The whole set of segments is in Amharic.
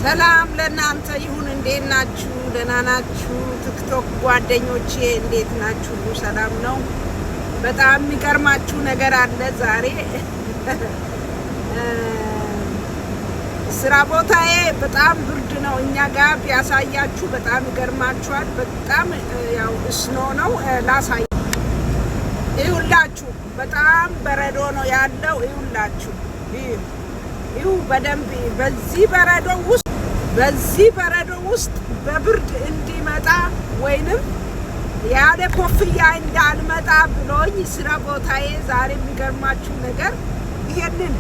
ሰላም ለእናንተ ይሁን። እንዴት ናችሁ? ደህና ናችሁ? ቲክቶክ ጓደኞቼ እንዴት ናችሁ? ሰላም ነው? በጣም የሚገርማችሁ ነገር አለ ዛሬ። ስራ ቦታዬ በጣም ብርድ ነው። እኛ ጋር ቢያሳያችሁ በጣም ይገርማችኋል። በጣም ያው ስኖ ነው። ላሳይ ይሁላችሁ። በጣም በረዶ ነው ያለው። ይሁላችሁ ይሁ በደንብ በዚህ በረዶ ውስጥ በብርድ እንዲመጣ ወይንም ያለ ኮፍያ እንዳልመጣ ብሎኝ ስራ ቦታዬ ዛሬ የሚገርማችሁ ነገር ይሄንን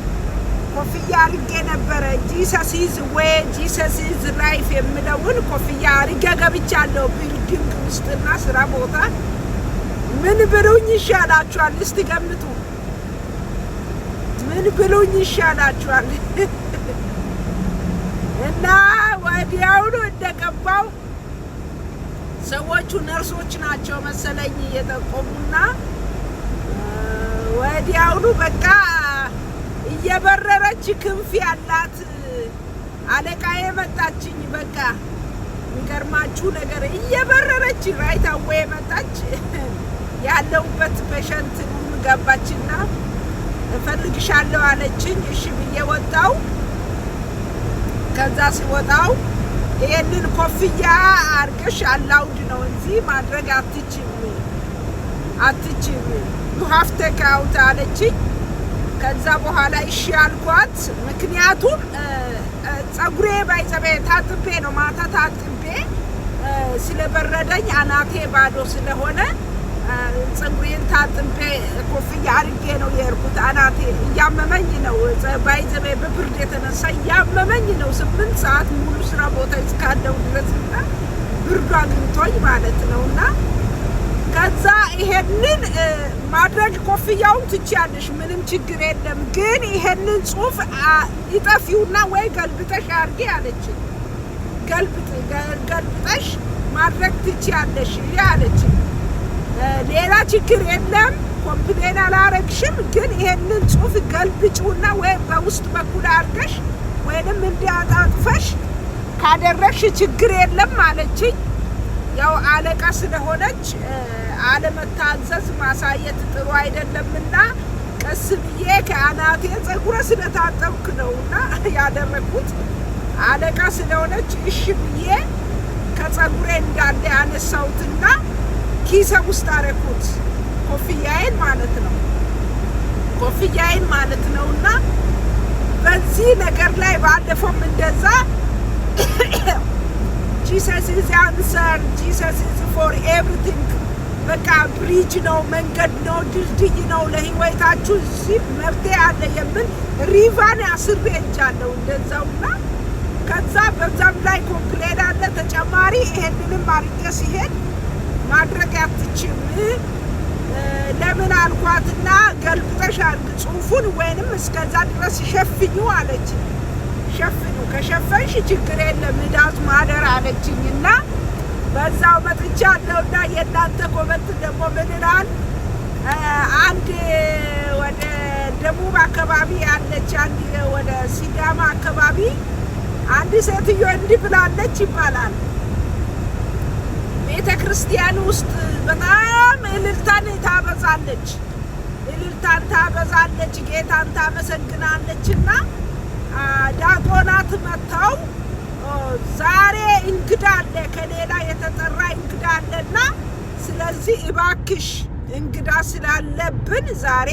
ኮፍያ አድርጌ ነበረ። ጂሰስ ኢዝ ዌይ ጂሰስ ኢዝ ላይፍ የምለውን ኮፍያ አድርጌ ገብቻለሁ ቢልዲንግ ውስጥና ስራ ቦታ። ምን ብሉኝ ይሻላችኋል? እስቲ ገምቱ። ምን ብሉኝ ይሻላችኋል? እና ወዲያውኑ እንደገባው ሰዎቹ ነርሶች ናቸው መሰለኝ የጠቆሙና ወዲያውኑ በቃ እየበረረች ክንፍ ያላት አለቃዬ መጣችኝ። በቃ የሚገርማችሁ ነገር እየበረረች ራይት አዌይ መጣች። ያለውበት ፔሸንት ገባችና እፈልግሻለሁ አለችኝ። እሺ ብዬ ወጣው። ከዛ ሲወጣው ይሄንን ኮፍያ አርገሽ አላውድ ነው እንጂ ማድረግ አትችም you have to take out አለችኝ። ከዛ በኋላ እሺ አልኳት። ምክንያቱም ጸጉሬ ባይዘቤ ታጥቤ ነው ማታ ታጥቤ ስለበረደኝ አናቴ ባዶ ስለሆነ ጸጉሬን ታጥቤ ኮፍያ አድርጌ ነው የሄድኩት። አናቴ እያመመኝ ነው ባይዘቤ በብርድ የተነሳ እያመመኝ ነው። 8 ሰዓት ሙሉ ስራ ቦታ እስካለው ድረስና ብርዱ አግኝቶኝ ማለት ነውና ከዛ ይሄንን ማድረግ ኮፍያውን ትችያለሽ፣ ምንም ችግር የለም፣ ግን ይሄንን ጽሑፍ ይጠፊውና ወይ ገልብጠሽ አድርጌ አለችኝ። ገልብጠሽ ማድረግ ትችያለሽ አለችኝ። ሌላ ችግር የለም፣ ኮምፕሌን አላረግሽም፣ ግን ይሄንን ጽሑፍ ገልብጪውና ወይ በውስጥ በኩል አድርገሽ ወይንም እንዲያጣጥፈሽ ካደረግሽ ችግር የለም አለችኝ። ያው አለቃ ስለሆነች አለመታዘዝ ማሳየት ጥሩ አይደለምና ቀስ ብዬ ከአናቴ ጸጉረ ስለታጠብክ ነውና ያደረኩት። አለቃ ስለሆነች እሺ ብዬ ከጸጉሬ እንዳለ ያነሳሁትና ኪሰ ውስጥ አረኩት። ኮፍያዬን ማለት ነውና በዚህ ነገር ላይ ባለፈውም እንደዛ Jesus is the answer, Jesus is for everything። በቃ ብሪጅ ነው፣ መንገድ ነው፣ ድልድይ ነው ለህይወታችሁ። እዚህ መፍትሄ አለ የምን ሪቫን አስሬ እጃለሁ እንደዛውና ከዛ በዛም ላይ ኮምፕሌን አለ ተጨማሪ። ይሄንንም አርቄ ሲሄድ ማድረግ አትችም ለምን አልኳትና ገልብጠሽ አድርግ ጽሑፉን ወይንም እስከዛ ድረስ ሸፍኙ አለች። ሸፍኙ ከሸፈንሽ ችግር የለም ዳዝ ማደር አለችኝና በዛው መጥቻለሁና የእናንተ ኮመንት ደግሞ ምን ይላል? አንድ ወደ ደቡብ አካባቢ ያለች አንድ ወደ ሲዳማ አካባቢ አንድ ሴትዮ እንዲህ ብላለች ይባላል። ቤተ ክርስቲያን ውስጥ በጣም እልልታን ታበዛለች፣ ጌታን ታመሰግናለችና ዲያቆናት መጥተው ዛሬ እንግዳ አለ፣ ከሌላ የተጠራ እንግዳ አለና ስለዚህ እባክሽ እንግዳ ስላለብን ዛሬ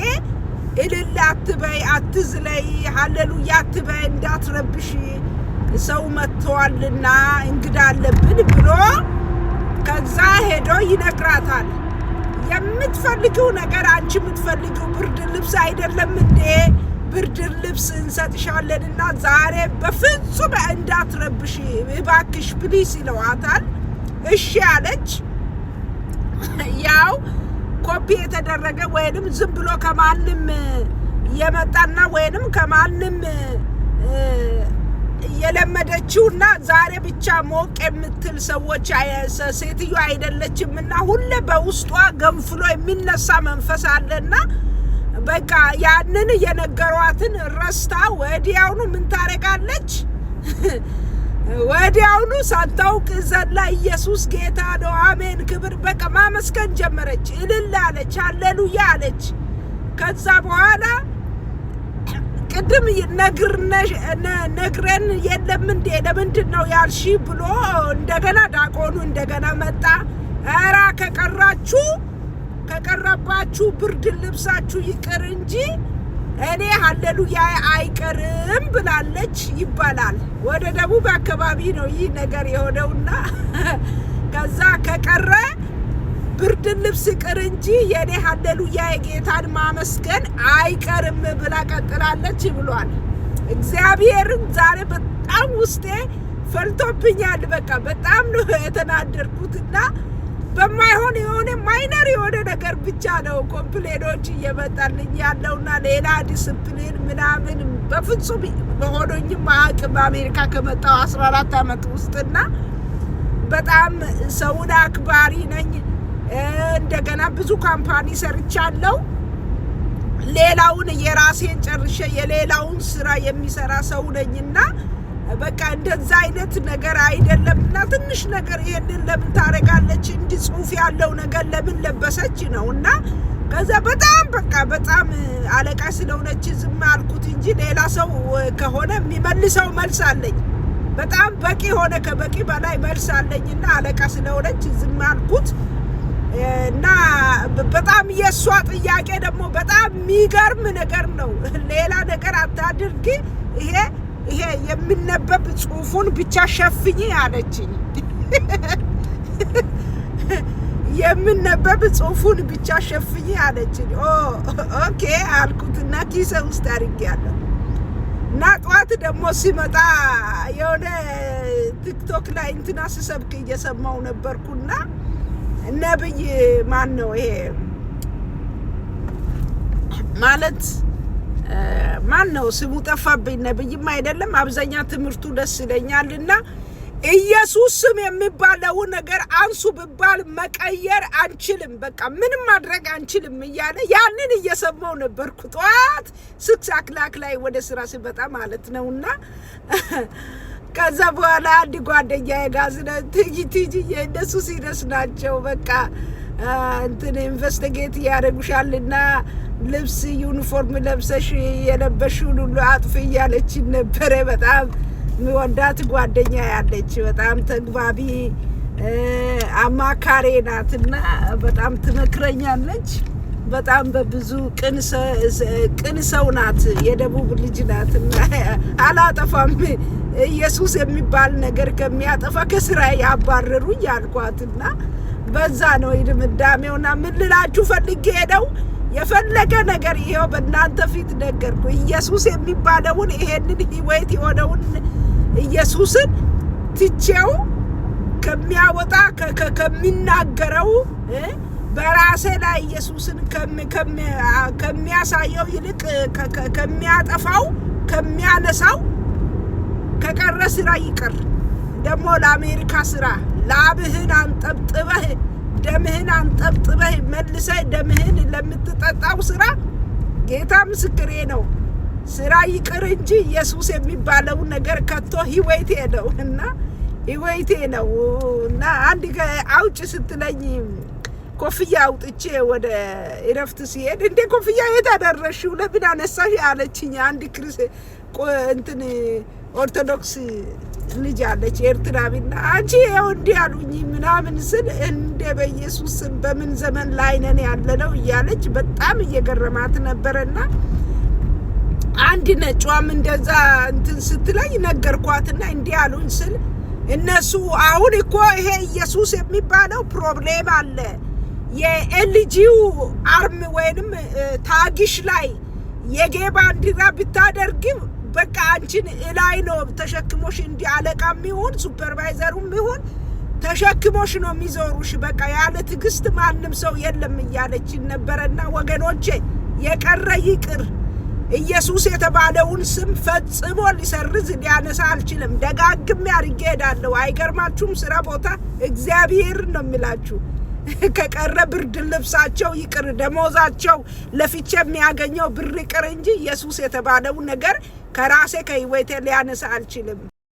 እልል አትበይ፣ አትዝለይ፣ ሃሌሉያ አትበይ፣ እንዳትረብሽ ሰው መጥተዋልና እንግዳ አለብን ብሎ ከዛ ሄዶ ይነግራታል። የምትፈልጊው ነገር አንቺ የምትፈልጊው ብርድ ልብስ አይደለም እንዴ? ብርድ ልብስ እንሰጥሻለንና ዛሬ በፍጹም እንዳትረብሽ እባክሽ ፕሊስ ይለዋታል። እሺ አለች። ያው ኮፒ የተደረገ ወይንም ዝም ብሎ ከማንም የመጣና ወይንም ከማንም የለመደችውና ዛሬ ብቻ ሞቅ የምትል ሰዎች ሴትዮ አይደለችምና ሁሌ በውስጧ ገንፍሎ የሚነሳ መንፈስ አለና በቃ ያንን የነገሯትን ረስታ ወዲያውኑ ምን ታረጋለች? ወዲያውኑ ሳታውቅ ዘላ ኢየሱስ ጌታ ነው አሜን ክብር በቃ ማመስገን ጀመረች። እልል አለች፣ ሃሌሉያ አለች። ከዛ በኋላ ቅድም ነግረን የለም እንዴ ለምንድን ነው ያልሺ ብሎ እንደገና ዳቆኑ እንደገና መጣ። ኧረ ከቀረባችሁ ብርድ ልብሳችሁ ይቅር እንጂ እኔ ሃሌሉያ አይቀርም ብላለች ይባላል። ወደ ደቡብ አካባቢ ነው ይህ ነገር የሆነውና ከዛ ከቀረ ብርድ ልብስ ይቅር እንጂ የኔ ሃሌሉያ የጌታን ማመስገን አይቀርም ብላ ቀጥላለች ብሏል። እግዚአብሔርን ዛሬ በጣም ውስጤ ፈልቶብኛል። በቃ በጣም ነው የተናደርኩትና በማይሆን የሆነ ማይነር የሆነ ነገር ብቻ ነው ኮምፕሌኖች እየመጣልኝ ያለውና ሌላ ዲስፕሊን ምናምን በፍጹም በሆነኝም አቅም በአሜሪካ ከመጣው 14 ዓመት ውስጥና በጣም ሰውን አክባሪ ነኝ። እንደገና ብዙ ካምፓኒ ሰርቻለሁ። ሌላውን የራሴን ጨርሼ የሌላውን ስራ የሚሰራ ሰው ነኝና በቃ እንደዛ አይነት ነገር አይደለምና ትንሽ ነገር ይሄንን ለምን ታረጋለች እንዲ ጽሁፍ ያለው ነገር ለምን ለበሰች ነውና ከዛ በጣም አለቃ ስለሆነች ዝም አልኩት እንጂ ሌላ ሰው ከሆነ የሚመልሰው መልስ አለኝ። በጣም በቂ ሆነ ከበቂ በላይ መልስ አለኝና አለቃ ስለሆነች ዝም አልኩት። እና በጣም የሷ ጥያቄ ደግሞ በጣም የሚገርም ነገር ነው። ሌላ ነገር አታድርጊ፣ ይሄ የሚነበብ ጽሁፉን ብቻ ሸፍኝ አለችኝ። የሚነበብ ጽሁፉን ብቻ ሸፍኝ አለችኝ። ኦኬ አልኩትና ኪሴ ውስጥ አድርጌያለሁ። እና ጠዋት ደግሞ ሲመጣ የሆነ ቲክቶክ ላይ እንትና ስሰብክ እየሰማው ነበርኩና ነብይ ማን ነው ይሄ ማለት ማን ነው ስሙ ጠፋብኝ። ነብይም አይደለም አብዛኛ ትምህርቱ ደስ ይለኛልና ኢየሱስ ስም የሚባለው ነገር አንሱ ቢባል መቀየር አንችልም፣ በቃ ምንም ማድረግ አንችልም እያለ ያንን እየሰማው ነበርኩ ጠዋት 6 o'clock ላይ ወደ ስራ ሲመጣ ማለት ነውና ከዛ በኋላ አንድ ጓደኛዬ ጋር ትጂ የእነሱ ሲደስ ናቸው በቃ እንትን ኢንቨስቲጌት ያደርጉሻልና ልብስ ዩኒፎርም ለብሰሽ የለበሽውን ሁሉ አጥፊ እያለች ነበረ። በጣም ወዳት ጓደኛ ያለች በጣም ተግባቢ አማካሪ ናትና በጣም ትመክረኛለች። በጣም በብዙ ቅን ሰው ናት። የደቡብ ልጅ ናትና አላጠፋም ኢየሱስ የሚባል ነገር ከሚያጠፋ ከስራ ያባረሩኝ ያልኳትና በዛ ነው ድምዳሜውና ምን ልላችሁ ፈልጌ ነው የፈለገ ነገር ይሄው በእናንተ ፊት ነገርኩ። ኢየሱስ የሚባለውን ይሄንን ህይወት የሆነውን ኢየሱስን ትቼው ከሚያወጣ ከሚናገረው በራሴ ላይ ኢየሱስን ከሚያሳየው ይልቅ ከሚያጠፋው ከሚያነሳው ከቀረ ስራ ይቅር። ደግሞ ለአሜሪካ ስራ ላብህን አንጠብጥበህ ደምህን አንጠብጥበህ መልሰህ ደምህን ለምትጠጣው ስራ ጌታ ምስክሬ ነው ስራ ይቅር እንጂ ኢየሱስ የሚባለው ነገር ከቶ ህይወቴ ነው እና ህይወቴ ነው እና አንድ አውጭ ስትለኝ ኮፍያ አውጥቼ ወደ እረፍት ሲሄድ እንደ ኮፍያ የታደረሽው ለምን አነሳሽ አለችኝ። አንድ እንትን ኦርቶዶክስ ልጅ አለች ኤርትራዊና አንቺ ይኸው እንዲህ አሉኝ ምናምን ስል እንደ በኢየሱስ በምን ዘመን ላይ ነን ያለነው እያለች በጣም እየገረማት ነበረና አንድ ነጯም እንደዛ እንትን ስትለኝ ነገርኳትና እንዲህ አሉኝ ስል እነሱ አሁን እኮ ይሄ ኢየሱስ የሚባለው ፕሮብሌም አለ የኤልጂው አርም ወይንም ታጊሽ ላይ የጌ ባንዲራ ብታደርጊው በቃ አንቺን እላይ ነው ተሸክሞሽ እንዲ አለቃም ይሁን ሱፐርቫይዘሩም ይሁን ተሸክሞሽ ነው የሚዞሩሽ። በቃ ያለ ትግስት ማንም ሰው የለም እያለች ነበርና ወገኖቼ የቀረ ይቅር። ኢየሱስ የተባለውን ስም ፈጽሞ ሊሰርዝ ሊያነሳ አልችልም። ደጋግሜ አድርጌ ሄዳለሁ። አይገርማችሁም? ስራ ቦታ እግዚአብሔር ነው የሚላችሁ ከቀረ ብርድ ልብሳቸው ይቅር፣ ደሞዛቸው ለፍቼ የሚያገኘው ብር ይቅር እንጂ ኢየሱስ የተባለው ነገር ከራሴ ከህይወቴ ሊያነሳ አልችልም።